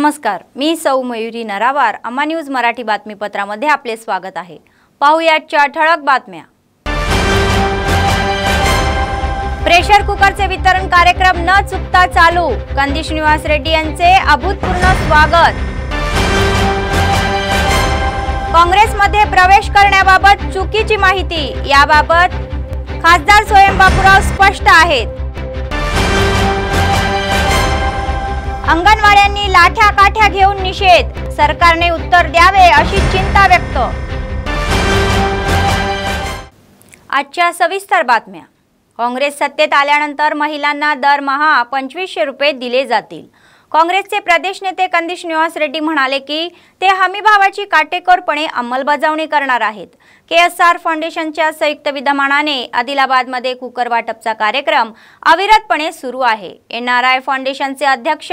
नमस्कार, मी सौ मयुरी नरावार। अम्मा न्यूज मराठी बातमीपत्रामध्ये आपले स्वागत आहे। पाहुयाच्या ठळक बातम्या। प्रेशर कुकरचे वितरण कार्यक्रम न चुकता चालू, कंदी श्रीनिवास रेड्डी यांचे अभूतपूर्व स्वागत। काँग्रेसमध्ये प्रवेश करण्याबाबत चुकीची माहिती, याबाबत खासदार स्वयं बापूराव स्पष्ट आहेत। अंगणवाड्यांनी लाठ्या काठ्या घेऊन निषेध, सरकारने उत्तर द्यावे अशी चिंता व्यक्त। आजच्या सविस्तर बातम्या। काँग्रेस सत्तेत आल्यानंतर महिलांना दरमहा 2500 रुपये दिले जातील। काँग्रेसचे प्रदेश नेते कंदी श्रीनिवास रेड्डी म्हणाले की ते हमीभावाची काटेकोरपणे अंमलबजावणी करणार आहेत। KSR फाउंडेशनच्या संयुक्त विद्यमानाने आदिलाबादमध्ये कुकर वाटपचा कार्यक्रम अविरतपणे सुरू आहे। NRI फाउंडेशनचे अध्यक्ष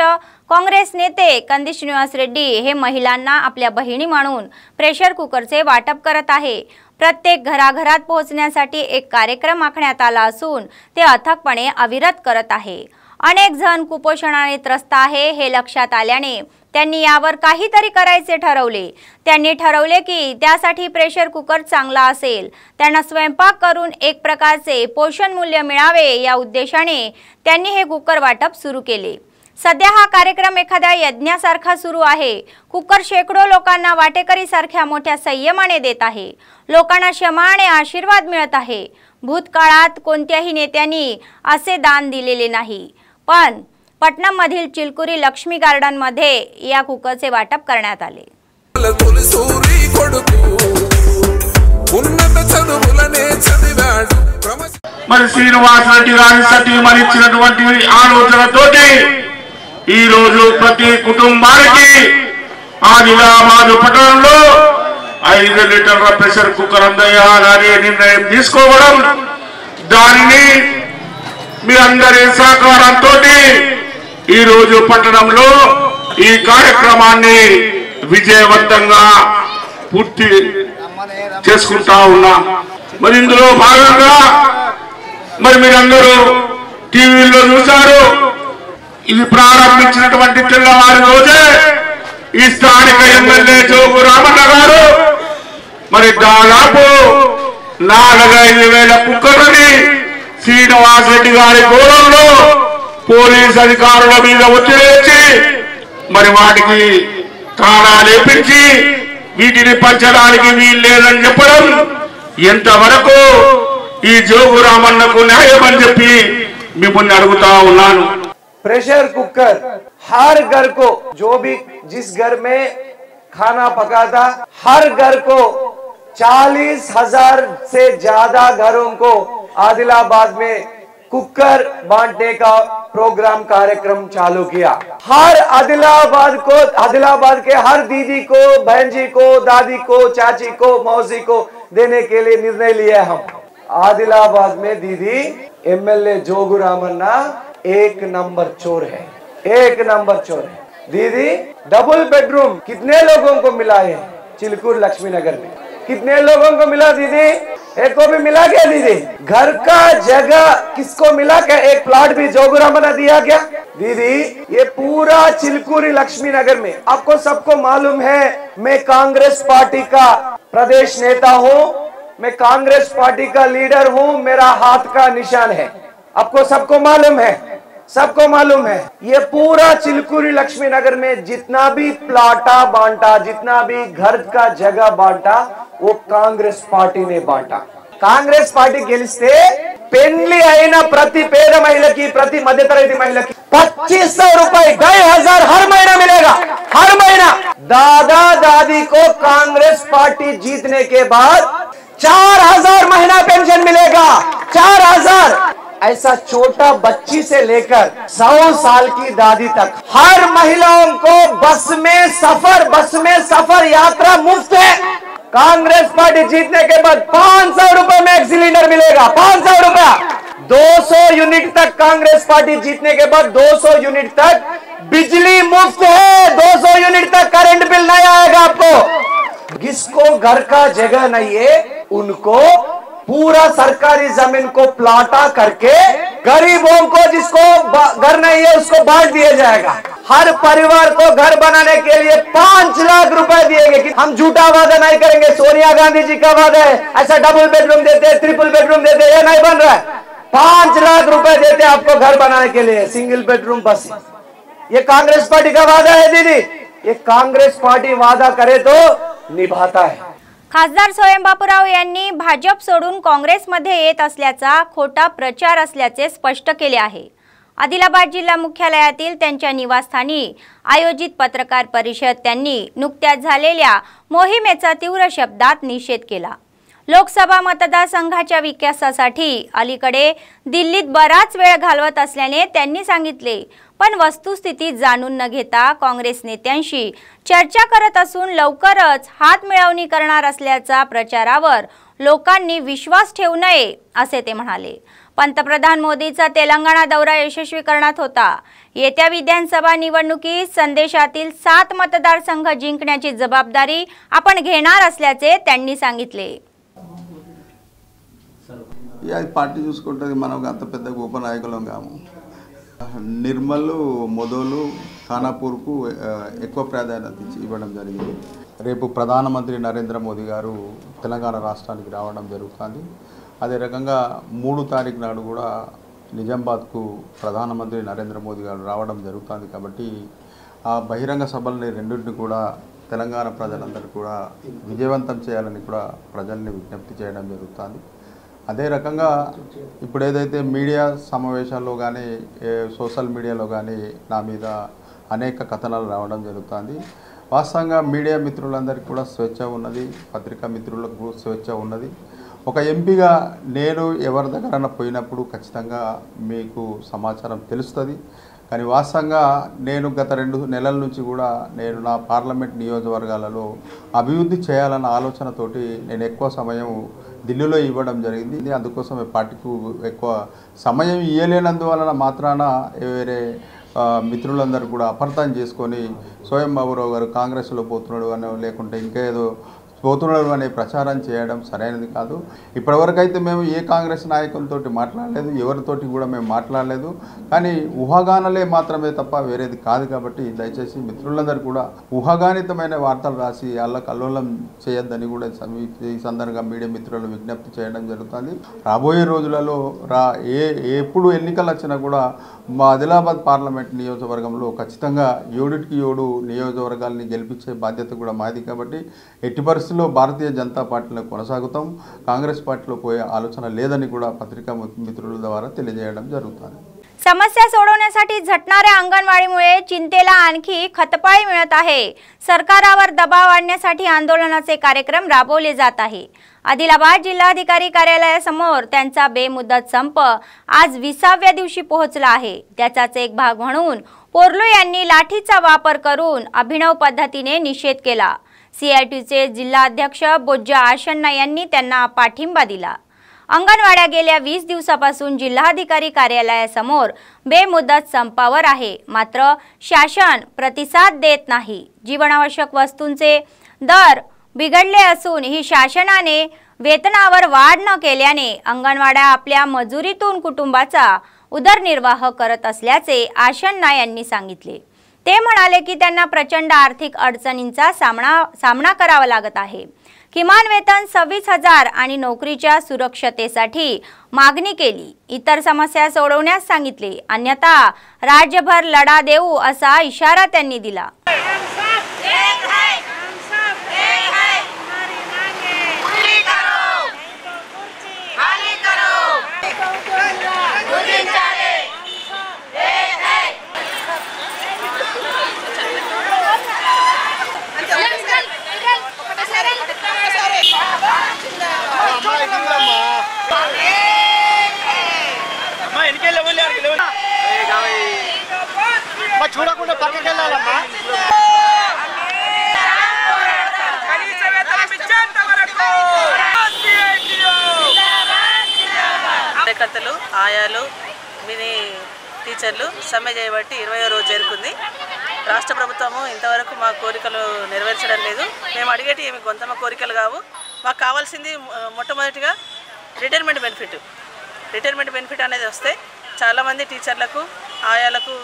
काँग्रेस नेते कंदी श्रीनिवास रेड्डी हे महिलांना आपल्या बहिणी मानून प्रेशर कुकरचे वाटप करत आहे। प्रत्येक घराघरात पोहोचण्यासाठी एक कार्यक्रम आखण्यात आला असून ते अथकपणे अविरत करत आहे। अनेक जण कुपोषणाने त्रस्त आहे हे लक्षात आल्याने त्यांनी यावर काहीतरी करायचे ठरवले। त्यांनी ठरवले की त्यासाठी प्रेशर कुकर चांगला असेल, त्यांना स्वयंपाक करून एक प्रकारचे पोषण मूल्य मिळावे या उद्देशाने त्यांनी हे कुकर वाटप सुरू केले। सध्या हा कार्यक्रम एखाद्या यज्ञासारखा सुरू आहे। कुकर शेकडो लोकांना वाटेकरी सारख्या मोठ्या संयमाने देत आहे। लोकांना क्षमा आणि आशीर्वाद मिळत आहे। भूतकाळात कोणत्याही नेत्यांनी असे दान दिलेले नाही, पण पटना मधील चिलकुरी लक्ष्मी गार्डन मध्ये या कुकरचे वाटप करण्यात आले। మరి శ్రీనివాస్ రెడ్డి గారికి మరి ఇచ్చినటువంటి ఆలోచనతోటి ఈ రోజు ప్రతి కుటుంబానికి ఆదిలాబాద్ పట్టణంలో 5 లీటర్ల ప్రెషర్ కుక్కర్ అందజేయాలని నిర్ణయం తీసుకోవడం, దానిని మీ అందరి సహకారంతో ఈ రోజు పట్టణంలో ఈ కార్యక్రమాన్ని విజయవంతంగా పూర్తి చేసుకుంటా ఉన్నాం। మరి ఇందులో భాగంగా మరి మీరందరూ టీవీలో చూశారు। ఇది ప్రారంభించినటువంటి తెల్లవారి రోజే ఈ స్థానిక ఎమ్మెల్యే జోగు రామన్న గారు మరి దాదాపు 4-5 వేల కుక్కర్లని శ్రీనివాస్ రెడ్డి గారి గౌరవంలో పోలీస్ అధికారుల మీద ఒత్తిడి తెచ్చి మరి వాటికి తాళాలేపించి వీటిని పంచడానికి వీలు లేదని చెప్పడం ఎంతవరకు ఈ జోగు రామన్నకు న్యాయం అని చెప్పి మిమ్మల్ని అడుగుతా ఉన్నాను। प्रेशर कुकर हर घर को, जो भी जिस घर में खाना पकाता, हर घर को 40,000 से ज्यादा घरों को आदिलाबाद में कुकर बांटने का प्रोग्राम कार्यक्रम चालू किया। हर आदिलाबाद के हर दीदी को, बहन जी को, दादी को, चाची को, मौसी को देने के लिए निर्णय लिया। हम आदिलाबाद में दीदी MLA जोगू रामन्ना 1 नंबर चोर है, 1 नंबर चोर है। दीदी डबल बेडरूम कितने लोगों को मिला है? चिलकुर लक्ष्मी नगर में कितने लोगों को मिला दीदी? एक को भी मिला क्या दीदी? घर का जगह किसको मिला क्या? एक प्लॉट भी जोगू रामन्ना दिया क्या दीदी? ये पूरा चिलकुरी लक्ष्मी नगर में आपको सबको मालूम है, मैं कांग्रेस पार्टी का प्रदेश नेता हूँ, मैं कांग्रेस पार्टी का लीडर हूँ, मेरा हाथ का निशान है, आपको सबको मालूम है, सबको मालूम है। ये पूरा चिलकुरी लक्ष्मी नगर में जितना भी प्लाटा बांटा, जितना भी घर का जगह बांटा, वो कांग्रेस पार्टी ने बांटा। कांग्रेस पार्टी गेलिस्ते पेन्ली అయిన प्रति पेद महिला की, प्रति मध्यतरगति महिला की 2500 रुपए 2500 हर महीना मिलेगा, हर महीना। दादा दादी को कांग्रेस पार्टी जीतने के बाद 4000 महीना पेंशन मिलेगा, 4000। ऐसा छोटा बच्ची से लेकर 100 साल की दादी तक हर महिलाओं को बस में सफर यात्रा मुफ्त है। कांग्रेस पार्टी जीतने के बाद 500 रुपए में एक सिलेंडर मिलेगा, 500 रुपया। 200 यूनिट तक कांग्रेस पार्टी जीतने के बाद 200 यूनिट तक बिजली मुफ्त है, 200 यूनिट तक करंट बिल नहीं आएगा आपको। जिसको घर का जगह नहीं है उनको पूरा सरकारी जमीन को प्लाटा करके गरीबों को, जिसको घर नहीं है उसको बांट दिया जाएगा। हर परिवार को घर बनाने के लिए 5 लाख रुपए दिएंगे। हम झूठा वादा नहीं करेंगे। सोनिया गांधी जी का वादा है, ऐसा डबल बेडरूम देते, ट्रिपल बेडरूम देते, ये नहीं बन रहा है। 5 लाख रुपए देते आपको घर बनाने के लिए, सिंगल बेडरूम बस। ये कांग्रेस पार्टी का वादा है दीदी, ये कांग्रेस पार्टी वादा करे तो निभाता है। खासदार स्वयं बापूराव यांनी भाजप सोडून काँग्रेसमध्ये येत असल्याचा खोटा प्रचार असल्याचे स्पष्ट केले आहे। आदिलाबाद जिल्हा मुख्यालयातील त्यांच्या निवासस्थानी आयोजित पत्रकार परिषद त्यांनी नुकत्याच झालेल्या मोहिमेचा तीव्र शब्दात निषेध केला। लोकसभा मतदारसंघाच्या विकासासाठी अलीकडे दिल्लीत बराच वेळ घालवत असल्याने त्यांनी सांगितले, पण वस्तुस्थिती जाणून न घेता काँग्रेस नेत्यांशी चर्चा करत असून लवकरच हात मिळवणी करणार असल्याचा प्रचारावर लोकांनी विश्वास ठेवू नये असे ते म्हणाले। पंतप्रधान मोदीचा तेलंगणा दौरा यशस्वी करण्यात होता। येत्या विधानसभा निवडणुकीत संदेशातील 7 मतदारसंघ जिंकण्याची जबाबदारी आपण घेणार असल्याचे त्यांनी सांगितले। या पार्टी చూసుకుంటది మనకు అంత పెద్ద గొప్ప నాయకులం కాము। నిర్మల్ మొదలు ఖానాపూర్కు ఎక్కువ ప్రాధాన్యత ఇవ్వడం జరిగింది। రేపు ప్రధానమంత్రి నరేంద్ర మోదీ గారు తెలంగాణ రాష్ట్రానికి రావడం జరుగుతుంది। అదే రకంగా 3 తారీఖు నాడు కూడా నిజామాబాద్కు ప్రధానమంత్రి నరేంద్ర మోదీ గారు రావడం జరుగుతుంది। కాబట్టి ఆ బహిరంగ సభల్ని రెండింటిని కూడా తెలంగాణ ప్రజలందరూ కూడా విజయవంతం చేయాలని కూడా ప్రజల్ని విజ్ఞప్తి చేయడం జరుగుతుంది। అదే రకంగా ఇప్పుడు ఏదైతే మీడియా సమావేశాల్లో కానీ సోషల్ మీడియాలో కానీ నా మీద అనేక కథనాలు రావడం జరుగుతుంది। వాస్తవంగా మీడియా మిత్రులందరికీ కూడా స్వేచ్ఛ ఉన్నది, పత్రికా మిత్రులకు స్వేచ్ఛ ఉన్నది। ఒక ఎంపీగా నేను ఎవరి దగ్గర పోయినప్పుడు ఖచ్చితంగా మీకు సమాచారం తెలుస్తుంది। కానీ వాస్తవంగా నేను గత 2 నెలల నుంచి కూడా నేను నా పార్లమెంట్ నియోజకవర్గాలలో అభివృద్ధి చేయాలన్న ఆలోచనతోటి నేను ఎక్కువ సమయం ఢిల్లీలో ఇవ్వడం జరిగింది। అందుకోసమే పార్టీకి ఎక్కువ సమయం ఇవ్వలేనందువలన మాత్రాన వేరే మిత్రులందరూ కూడా అపార్థం చేసుకొని స్వయం బాబురావు గారు కాంగ్రెస్లో పోతున్నాడు అని లేకుంటే ఇంకేదో పోతున్నాడు అనే ప్రచారం చేయడం సరైనది కాదు। ఇప్పటివరకైతే మేము ఏ కాంగ్రెస్ నాయకులతోటి మాట్లాడలేదు, ఎవరితోటి కూడా మేము మాట్లాడలేదు। కానీ ఊహాగానాలే మాత్రమే తప్ప వేరేది కాదు। కాబట్టి దయచేసి మిత్రులందరూ కూడా ఊహాగానితమైన వార్తలు రాసి అల్లకల్లోలం చేయొద్దని కూడా ఈ సందర్భంగా మీడియా మిత్రులను విజ్ఞప్తి చేయడం జరుగుతుంది। రాబోయే రోజులలో ఎప్పుడు ఎన్నికలు వచ్చినా కూడా మా ఆదిలాబాద్ పార్లమెంట్ నియోజకవర్గంలో ఖచ్చితంగా 7కి 7 నియోజకవర్గాల్ని గెలిపించే బాధ్యత కూడా మాది। కాబట్టి ఎట్టి పరిస్థితుల్లో భారతీయ జనతా పార్టీలో కొనసాగుతాం, కాంగ్రెస్ పార్టీలో పోయే ఆలోచన లేదని కూడా పత్రికా మిత్రుల ద్వారా తెలియజేయడం జరుగుతుంది। समस्या सोडवण्यासाठी झटणाऱ्या अंगणवाडीमुळे चिंतेला आणखी खतपाळी मिळत आहे। सरकारावर दबाव आणण्यासाठी आंदोलनाचे कार्यक्रम राबवले जात आहे। आदिलाबाद जिल्हाधिकारी कार्यालयासमोर त्यांचा बेमुदत संप आज 20व्या दिवशी पोहोचला आहे। त्याचाच एक भाग म्हणून पोर्लो यांनी लाठीचा वापर करून अभिनव पद्धतीने निषेध केला। सीआयटीचे जिल्हा अध्यक्ष बोज्जा आशण्णा यांनी त्यांना पाठिंबा दिला। अंगणवाड्या गेल्या 20 दिवसापासून जिल्हाधिकारी कार्यालयासमोर बेमुदत संपावर आहे, मात्र शासन प्रतिसाद देत नाही। जीवनावश्यक वस्तूंचे दर बिघडले असून ही शासनाने वेतनावर वाढ न केल्याने अंगणवाड्या आपल्या मजुरीतून कुटुंबाचा उदरनिर्वाह करत असल्याचे आशण्णा यांनी सांगितले। ते म्हणाले की त्यांना प्रचंड आर्थिक अडचणींचा सामना करावा लागत आहे। किमान वेतन 26,000 आणि नोकरीच्या सुरक्षतेसाठी मागणी केली। इतर समस्या सोडवण्यास सांगितले, अन्यथा राज्यभर लढा देऊ असा इशारा त्यांनी दिला। చూడకుండా పక్కకి వెళ్ళాలమ్మా। కార్యకర్తలు, ఆయాలు, మినీ టీచర్లు సమ్మె చేయబట్టి 20వ రోజు చేరుకుంది। రాష్ట్ర ప్రభుత్వము ఇంతవరకు మా కోరికలు నెరవేర్చడం లేదు। మేము అడిగేటి ఏమి కొంతమ కోరికలు కావు। మాకు కావాల్సింది మొట్టమొదటిగా రిటైర్మెంట్ బెనిఫిట్ అనేది వస్తే చాలామంది టీచర్లకు, ఆయాలకు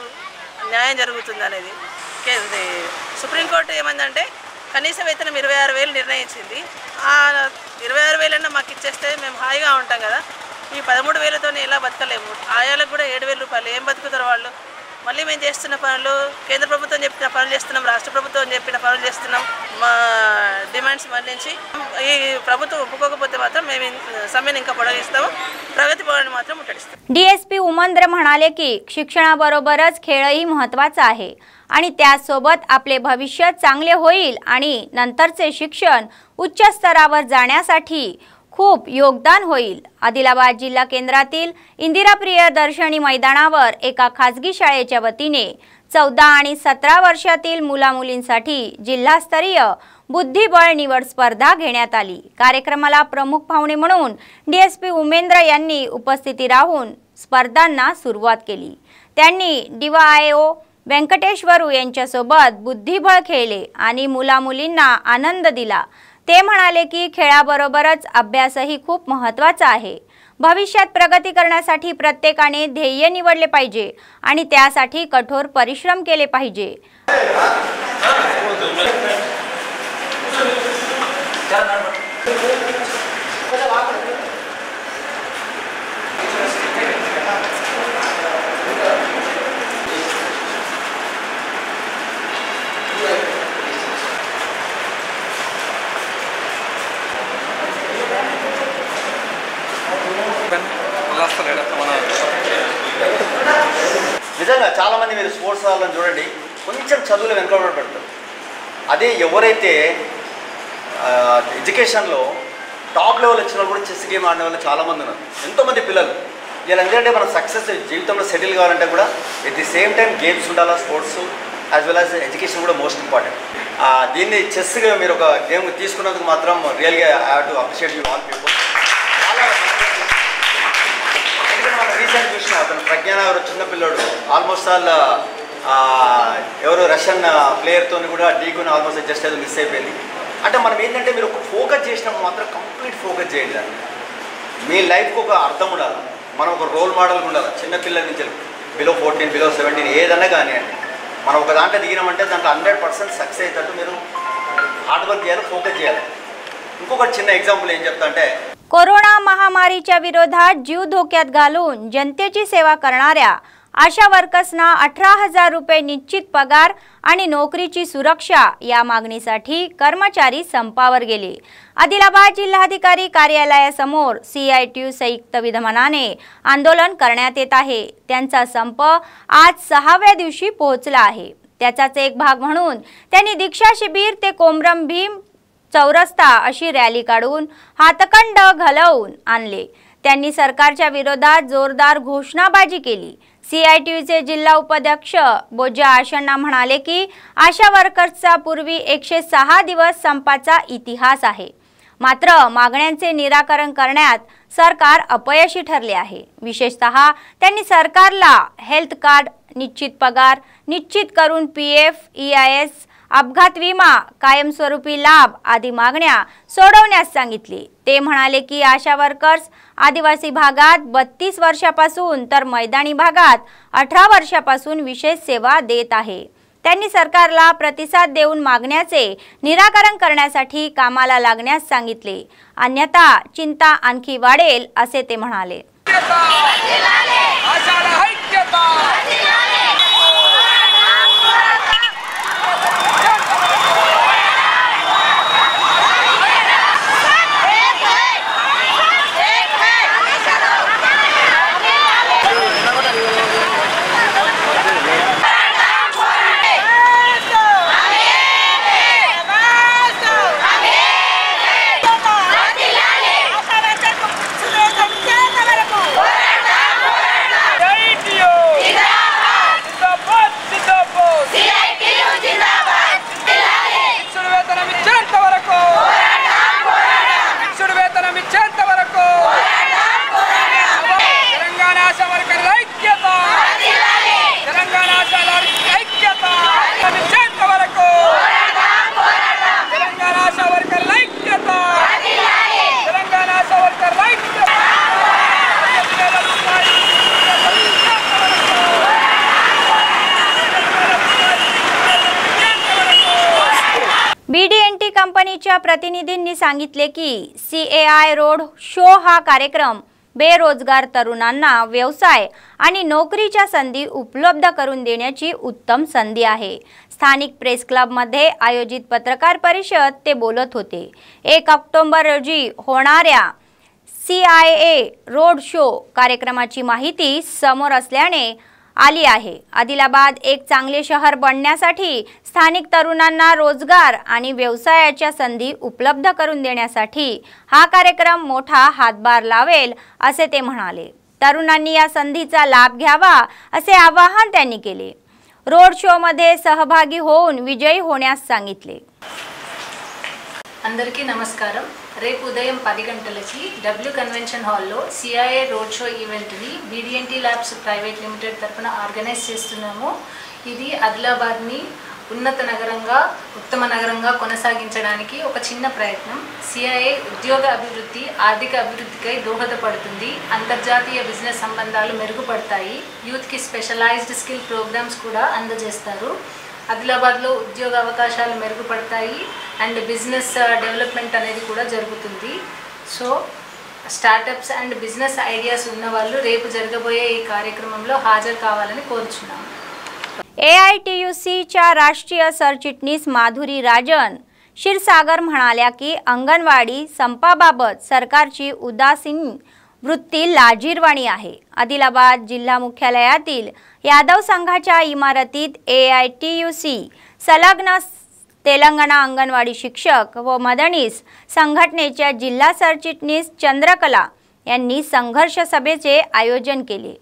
న్యాయం జరుగుతుంది అనేది. సుప్రీంకోర్టు ఏమందంటే కనీస వేతనం 26,000 నిర్ణయించింది. ఆ 26,000 మాకు ఇచ్చేస్తే మేము హాయిగా ఉంటాం కదా. ఈ 13,000తో ఎలా బతకలేము. ఆయాలకు కూడా 7,000 రూపాయలు ఏం బతుకుతారు వాళ్ళు. మళ్ళీ మేము చేస్తున్న పనులు కేంద్ర ప్రభుత్వం చెప్పిన పనులు చేస్తున్నాం, రాష్ట్ర ప్రభుత్వం చెప్పిన పనులు చేస్తున్నాం. మా డిమాండ్స్ మళ్ళించి ఈ ప్రభుత్వం ఒప్పుకోకపోతే మాత్రం మేము సమ్మెను ఇంకా పొడిగిస్తాము, प्रगती भवन मात्र मुठडिस्तां. डीएसपी उमंद्र म्हणाले की शिक्षणाबरोबरच खेळही महत्त्वाचा आहे आणि त्यासोबत आपले भविष्य चांगले होईल आणि नंतरचे शिक्षण उच्च स्तरावर जाण्यासाठी खूप योगदान होईल. आदिलाबाद जिल्हा केंद्रातील इंदिरा प्रियदर्शनी मैदानावर एका खासगी शाळेच्या वतीने 14 आणि 17 वर्षातील मुलामुलींसाठी जिल्हास्तरीय बुद्धिबळ निवड स्पर्धा घेण्यात आली. कार्यक्रमाला प्रमुख पाहुणे म्हणून डीएसपी उमेंद्र यांनी उपस्थिती राहून स्पर्धांना सुरुवात केली. त्यांनी डीवायओ व्यंकटेश्वरू यांच्यासोबत बुद्धिबळ खेळले आणि मुलामुलींना आनंद दिला. ते म्हणाले की खेळाबरोबरच अभ्यासही खूप महत्त्वाचा आहे. भविष्यात प्रगती करण्यासाठी प्रत्येकाने ध्येय निवडले पाहिजे आणि त्यासाठी कठोर परिश्रम केले पाहिजे. నిజంగా చాలామంది మీరు స్పోర్ట్స్ వాళ్ళని చూడండి, కొంచెం చదువులు వెనకబడి పెడతారు. అదే ఎవరైతే ఎడ్యుకేషన్లో టాప్ లెవెల్ వచ్చిన వాళ్ళు కూడా చెస్ గేమ్ ఆడిన వాళ్ళు చాలామంది ఉన్నారు. ఎంతోమంది పిల్లలు ఇలా ఎందుకంటే మనం సక్సెస్ జీవితంలో సెటిల్ కావాలంటే కూడా at the same time games ఉండాలా, sports as well as education కూడా మోస్ట్ ఇంపార్టెంట్. దీన్ని చెస్గా మీరు ఒక గేమ్ తీసుకున్నందుకు మాత్రం రియల్గా I have to appreciate you all people. చాలా మనం రీసెంట్ చూసినాం, అతను ప్రజ్ఞాన ఎవరు చిన్నపిల్లాడు ఆల్మోస్ట్ ఆల్ ఎవరు రష్యన్ ప్లేయర్తో కూడా ఢీకొని ఆల్మోస్ట్ జస్ట్ ఏదో మిస్ అయిపోయింది. అంటే మనం ఏంటంటే మీరు ఒక ఫోకస్ చేసినప్పుడు మాత్రం కంప్లీట్ ఫోకస్ చేయండి. మీ లైఫ్కి ఒక అర్థం ఉండాలి, మనం ఒక రోల్ మోడల్గా ఉండాలి. చిన్నపిల్లల నుంచి బిలో 14 బిలో 17 ఏదన్నా కానీ మనం ఒక దాంట్లో దిగినామంటే దాంట్లో 100% సక్సెస్ అయ్యేటట్టు మీరు హార్డ్ వర్క్ చేయాలి, फोकस చేయాలి. ఇంకొక చిన్న एग्जांपल ఏం చెప్తా అంటే कोरोना महामारीच्या विरोधात जीव धोक्यात घालून जनतेची सेवा करणाऱ्या आशा वर्कर्सना 18,000 रुपये निश्चित पगार आणि नोकरीची सुरक्षा या मागणीसाठी कर्मचारी संपावर गेले. आदिलाबाद जिल्हाधिकारी कार्यालयासमोर CITU संयुक्त विद्यमानाने आंदोलन करण्यात येत आहे. त्यांचा संप आज 6व्या दिवशी पोहोचला आहे. त्याचाच एक भाग म्हणून त्यांनी दीक्षा शिबिर ते कोमरम भीम चौरस्ता अशी रॅली काढून हातखंड घालवून आणले. त्यांनी सरकारच्या विरोधात जोरदार घोषणाबाजी केली. CITUचे जिल्हा उपाध्यक्ष बोजा आशण्णा म्हणाले की आशा वर्कर्सचा पूर्वी 106 दिवस संपाचा इतिहास आहे. मात्र मागण्यांचे निराकरण करण्यात सरकार अपयशी ठरले आहे. विशेषतः त्यांनी सरकारला हेल्थ कार्ड, निश्चित पगार निश्चित करून PF, EIS, अपघात विमा, कायमस्वरूपी लाभ आदी मागण्या सोडवण्यास सांगितले. ते म्हणाले की आशा वर्कर्स आदिवासी भागात 32 वर्षापासून तर मैदानी भागात 18 वर्षापासून विशेष सेवा देत आहे. त्यांनी सरकारला प्रतिसाद देऊन मागण्याचे निराकरण करण्यासाठी कामाला लागण्यास सांगितले. अन्यथा चिंता आणखी वाढेल असे ते म्हणाले. BMT कंपनीच्या प्रतिनिधींनी सांगितले की CAI रोड शो हा कार्यक्रम बेरोजगार तरुणांना व्यवसाय आणि नोकरीच्या संधी उपलब्ध करून देण्याची उत्तम संधी आहे। स्थानिक प्रेस क्लबमध्ये आयोजित पत्रकार परिषद ते बोलत होते। 1 ऑक्टोबर रोजी होणाऱ्या CAI रोड शो कार्यक्रमाची माहिती समोर असल्याने आली आहे। आदिलाबाद एक चांगले शहर बनण्यासाठी स्थानिक तरुणांना रोजगार आणि व्यवसायाच्या संधी उपलब्ध करून देण्यासाठी हा कार्यक्रम मोठा हातभार लावेल असे ते म्हणाले। तरुणांनी या संधीचा लाभ घ्यावा असे आवाहन त्यांनी केले। रोड शो मध्ये सहभागी होऊन विजयी होण्यास सांगितले। అందరికీ నమస్కారం। రేపు ఉదయం 10 గంటలకి డబ్ల్యూ కన్వెన్షన్ హాల్లో CAI రోడ్ షో ఈవెంట్ని BDNT ల్యాబ్స్ ప్రైవేట్ లిమిటెడ్ తరపున ఆర్గనైజ్ చేస్తున్నాము। ఇది ఆదిలాబాద్ని ఉన్నత నగరంగా ఉత్తమ నగరంగా కొనసాగించడానికి ఒక చిన్న ప్రయత్నం। CAI ఉద్యోగ అభివృద్ధి ఆర్థిక అభివృద్ధికై దోహదపడుతుంది। అంతర్జాతీయ బిజినెస్ సంబంధాలు మెరుగుపడతాయి। యూత్కి స్పెషలైజ్డ్ స్కిల్ ప్రోగ్రామ్స్ కూడా అందజేస్తారు। ఆదిలాబాద్లో ఉద్యోగ అవకాశాలు మెరుగుపడతాయి అండ్ బిజినెస్ డెవలప్మెంట్ అనేది కూడా జరుగుతుంది। So startups and business ideas ఉన్న వాళ్ళు రేపు జరగబోయే ఈ కార్యక్రమంలో హాజరు కావాలని కోరుచున్నాము। AITUCच्या राष्ट्रीय सरचिटणीस माधुरी राजन क्षीरसागर म्हणाल्या की अंगणवाडी संपाबाबत सरकारची उदासीन वृत्ती लाजिरवाणी आहे। आदिलाबाद जिल्हा मुख्यालयातील यादव संघाच्या इमारतीत AITUC संलग्न तेलंगणा अंगणवाडी शिक्षक व मदनीस संघटनेच्या जिल्हा सरचिटणीस चंद्रकला यांनी संघर्ष सभेचे आयोजन केले।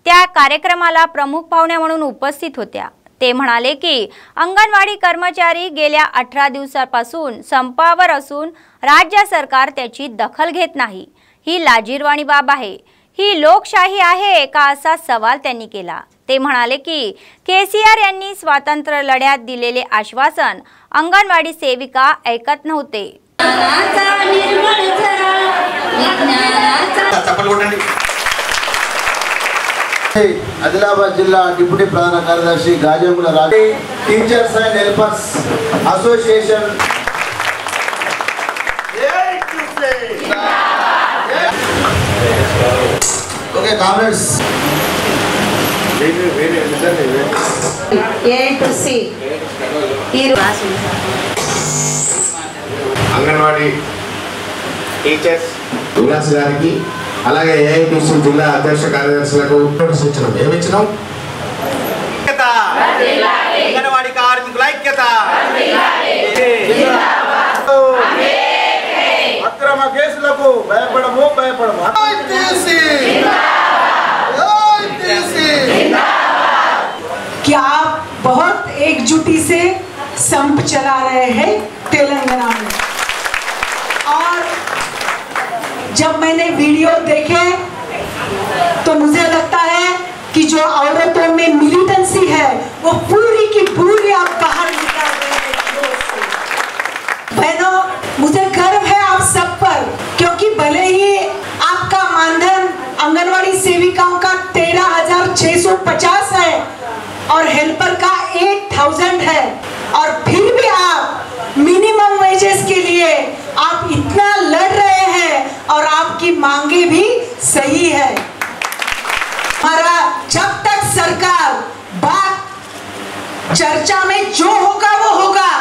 त्या कार्यक्रमाला प्रमुख पाहुण्या म्हणून उपस्थित होत्या। ते म्हणाले की अंगणवाडी कर्मचारी गेल्या 18 दिवसांपासून संपावर असून राज्य सरकार त्याची दखल घेत नाही। ही लाजिरवाणी बाब आहे। ही लोकशाही आहे का असा सवाल त्यांनी केला। ते म्हणाले की KCR यांनी स्वातंत्र्य लढ्यात दिलेले आश्वासन अंगणवाडी सेविका ऐकत नव्हते। आदिलाबाद जिल्हा डिप्युटी प्रधान कार्यदर्शी गाजमुल राजे teachers end helpers association okay comrades anganwadi teachers Vilas గారికి అలాగే AITUC జిల్లా అధ్యక్ష కార్యదర్శులకు సూచన ఏమిచ్చినాం? అంగన్వాడీ కార్మికుల ఐక్యత, అక్రమ కేసులకు భయపడము क्या आप बहुत एकजुटी से संप चला रहे हैं तेलंगाना में। और जब मैंने वीडियो देखे तो मुझे लगता है कि जो औरतों में मिलिटेंसी है वो पूरी की पूरी आप बाहर निकाल रहे हैं। बहनों, मुझे गर्व है आप सब पर, क्योंकि भले ही आपका मानधन आंगनवाड़ी सेविकाओं का 13,650 है और हेल्पर का 8,000 है, और फिर भी आप मिनिमम वेजेस के लिए आप इतना लड़ रहे हैं और आपकी मांगे भी सही है। हमारा जब तक सरकार बात चर्चा में जो होगा वो होगा,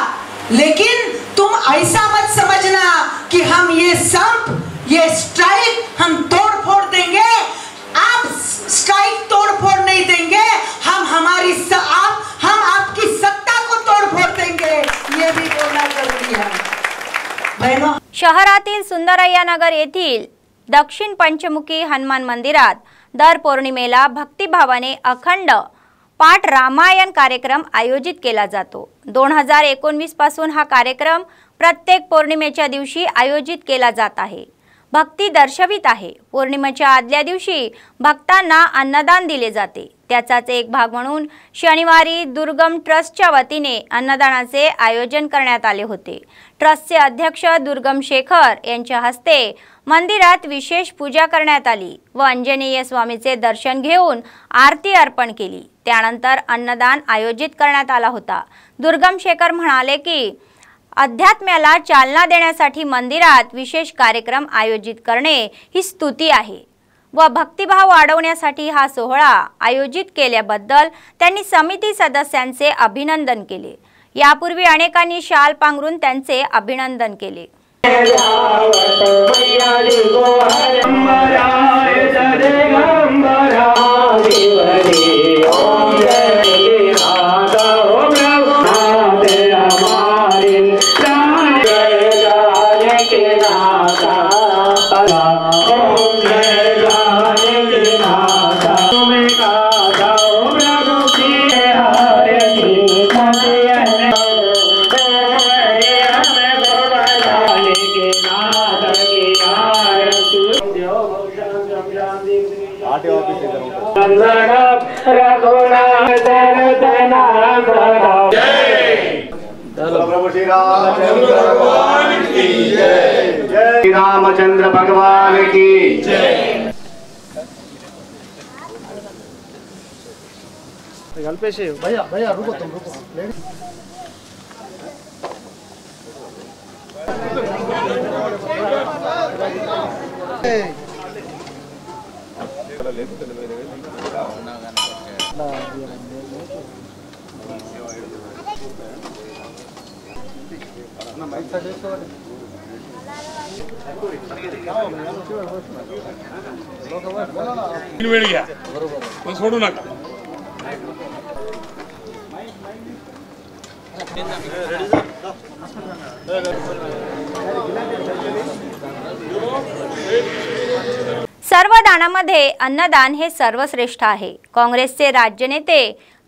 लेकिन तुम ऐसा मत समझना कि हम ये संप ये स्ट्राइक हम तोड़ फोड़ देंगे। आप स्ट्राइक तोड़ फोड़ नहीं देंगे, हम आपकी सत्ता को तोड़ फोड़ देंगे, ये भी बोलना जरूरी है। बहनों, शहरातील सुंदरय्या नगर येथील दक्षिण पंचमुखी हनुमान मंदिरात दर पौर्णिमेला भक्तिभावाने अखंड पाठ रामायण कार्यक्रम आयोजित केला जातो। 2019 पासून हा कार्यक्रम प्रत्येक पौर्णिमेच्या दिवशी आयोजित केला जात आहे। भक्ती दर्शवित आहे। पौर्णिमेच्या आदल्या दिवशी भक्तांना अन्नदान दिले जाते। त्याचाच एक भाग म्हणून शनिवारी दुर्गम ट्रस्टच्या वतीने अन्नदानाचे आयोजन करण्यात आले होते। ट्रस्टचे अध्यक्ष दुर्गम शेखर यांच्या हस्ते मंदिरात विशेष पूजा करण्यात आली व अंजनेय स्वामीचे दर्शन घेऊन आरती अर्पण केली। त्यानंतर अन्नदान आयोजित करण्यात आला होता। दुर्गम शेखर म्हणाले की अध्यात्म्याला चालना देण्यासाठी मंदिरात विशेष कार्यक्रम आयोजित करणे ही स्तुती आहे व भक्तिभाव वाढवण्यासाठी हा सोहळा आयोजित केल्याबद्दल त्यांनी समिती सदस्यांचे अभिनंदन केले। यापूर्वी अनेकांनी शाल पांघरून त्यांचे अभिनंदन केले। रामचंद्र भगवान की जय। कल्पेश भैया भैया रुको तुम रुको। वेळ घ्या पण सोडू नका। सर्व दानामध्ये अन्नदान हे सर्वश्रेष्ठ आहे। काँग्रेसचे राज्य नेते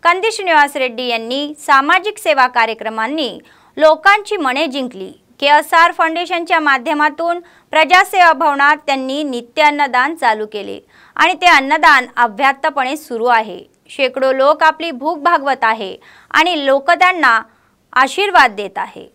कंदिश निवास रेड्डी यांनी सामाजिक सेवा कार्यक्रमांनी लोकांची मने जिंकली। KSR फाउंडेशनच्या माध्यमातून प्रजासेवा भवनात त्यांनी नित्य अन्नदान चालू केले आणि ते अन्नदान अव्याहतपणे सुरू आहे। शेकडो लोक आपली भूक भागवत आहे आणि लोक त्यांना आशीर्वाद देत आहे।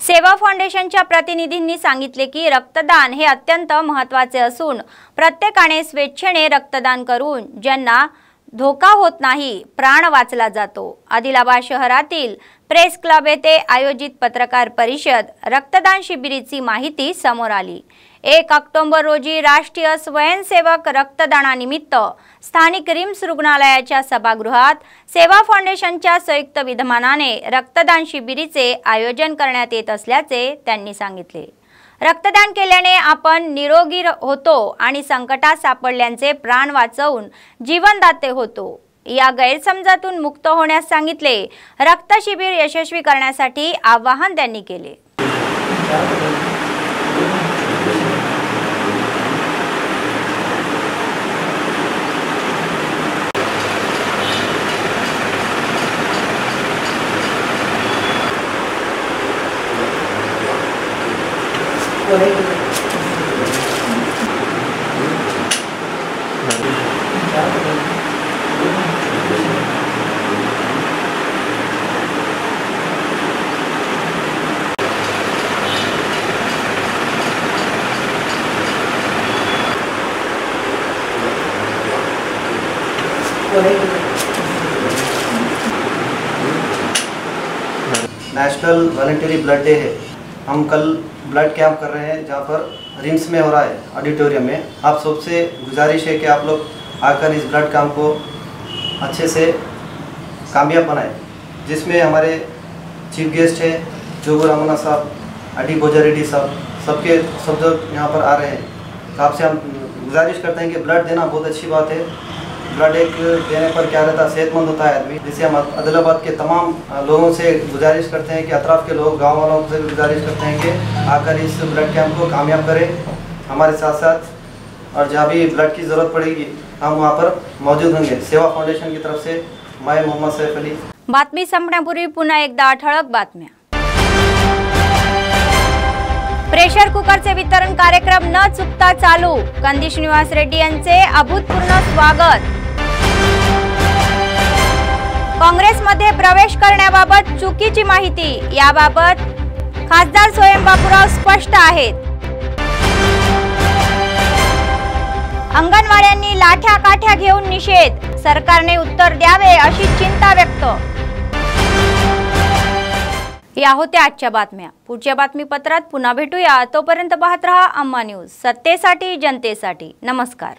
सेवा फाउंडेशनच्या प्रतिनिधींनी सांगितले की रक्तदान हे अत्यंत महत्त्वाचे असून प्रत्येकाने स्वेच्छेने रक्तदान करून ज्यांना धोका होत नाही प्राण वाचला जातो। आदिलाबाद शहरातील प्रेस क्लब येथे आयोजित पत्रकार परिषद रक्तदान शिबिराची माहिती समोर आली। 1 ऑक्टोबर रोजी राष्ट्रीय स्वयंसेवक रक्तदानानिमित्त स्थानिक रिम्स रुग्णालयाच्या सभागृहात सेवा फाउंडेशनच्या संयुक्त विद्यमानाने रक्तदान शिबिराचे आयोजन करण्यात येत असल्याचे त्यांनी सांगितले। रक्तदान केल्याने आपण निरोगी होतो आणि संकटात सापडल्यांचे प्राण वाचवून जीवनदाते होतो। या गैरसमजातून मुक्त होण्यास सांगितले। रक्त शिबिर यशस्वी करण्यासाठी आवाहन त्यांनी केले। नेशनल वॉलंटरी ब्लड डे है। हम कल ब्लड कैंप कर रहे हैं जहाँ पर रिम्स में हो रहा है, ऑडिटोरियम में। आप सबसे गुजारिश है कि आप लोग आकर इस ब्लड कैंप को अच्छे से कामयाब बनाएं, जिसमें हमारे चीफ गेस्ट है जोगू रामन्ना साहब, अडी बोजा रेड्डी साहब, सब लोग यहाँ पर आ रहे हैं। तो आपसे हम गुजारिश करते हैं कि ब्लड देना बहुत अच्छी बात है। ब्लड एक देने पर क्या रहता है, सेहतमंद होता है आदमी। जिससे हम आदिलाबाद के तमाम लोगों से गुजारिश करते हैं कि अतराफ़ के लोग, गांव वालों से गुजारिश करते हैं कि आकर इस ब्लड कैंप को कामयाब करें हमारे साथ साथ। और जहाँ भी ब्लड की ज़रूरत पड़ेगी हम वहाँ पर मौजूद होंगे। सेवा फाउंडेशन की तरफ से मैं मोहम्मद सैफ अली। बातमी संपण्यापूर्वी पुन्हा एकदा ठळक बातम्या। प्रेशर कुकरचे वितरण कार्यक्रम न चुकता चालू, कंदिश निवास रेड्डी यांचे अभूतपूर्व स्वागत। काँग्रेसमध्ये प्रवेश करण्याबाबत चुकीची माहिती, याबाबत खासदार स्वयं बापूराव स्पष्ट आहेत। अंगणवाड्यांनी लाठ्या काठ्या घेऊन निषेध, सरकारने उत्तर द्यावे अशी चिंता व्यक्त। या होत्या आजच्या बातम्या। पुढच्या बातमीपत्रात पुन्हा भेटूया, तोपर्यंत पाहत रहा अम्मा न्यूज, सत्तेसाठी जनतेसाठी। नमस्कार।